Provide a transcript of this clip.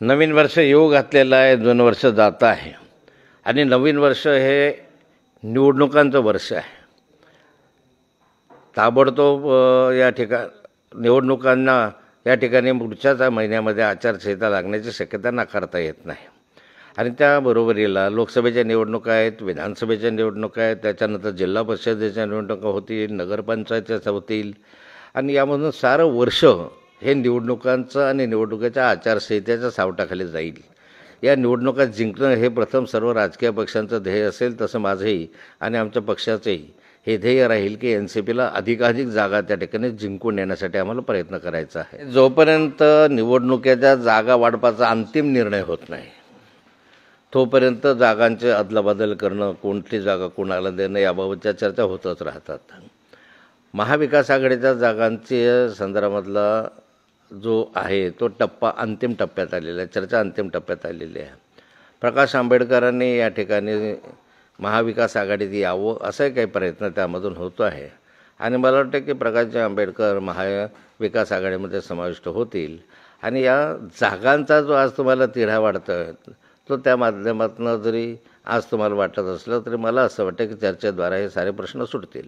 नवीन वर्ष येऊ घातलेलं आहे, 2 वर्ष जात आहे आणि नवीन वर्ष हे निवडणुकांचं वर्ष आहे. ताबडतोब निवडणुकांना या ठिकाणी पुढच्याच महिन्यामध्ये आचारसंहिता लागण्याची शक्यता नाकारता येत नाही. आणि त्या बरोबरीला लोकसभेच्या निवडणुका आहेत, विधानसभेच्या निवडणुका आहेत, त्याच्यानंतर जिल्हा परिषदेच्या निवडणुका होतील, नगरपंचायतीच्या होतील आणि यामधून सारं वर्ष हे निवडणुकांचं आणि निवडणुकीच्या आचारसंहितेच्या सावटाखाली जाईल. या निवडणुका जिंकणं हे प्रथम सर्व राजकीय पक्षांचं ध्येय असेल, तसं माझंही आणि आमच्या पक्षाचंही हे ध्येय राहील की NCPला अधिकाधिक जागा त्या ठिकाणी जिंकून येण्यासाठी आम्हाला प्रयत्न करायचा आहे. जोपर्यंत निवडणुकीच्या जागा वाटपाचा अंतिम निर्णय होत नाही तोपर्यंत जागांचे अदलाबदल करणं, कोणती जागा कोणाला देणं याबाबतच्या चर्चा होतच राहतात. महाविकास आघाडीच्या जागांच्या संदर्भातला जो आहे तो अंतिम टप्प्यात आलेला आहे, चर्चा अंतिम टप्प्यात आलेली आहे. प्रकाश आंबेडकरांनी या ठिकाणी महाविकास आघाडीत यावं असाही काही प्रयत्न त्यामधून होतो आहे आणि मला वाटतं की प्रकाश आंबेडकर महाविकास आघाडीमध्ये समाविष्ट होतील आणि या जागांचा जो आज तुम्हाला तिढा वाढतोय तो त्या माध्यमातून जरी आज तुम्हाला वाटत असलं तरी मला असं वाटतं की चर्चेद्वारे हे सारे प्रश्न सुटतील.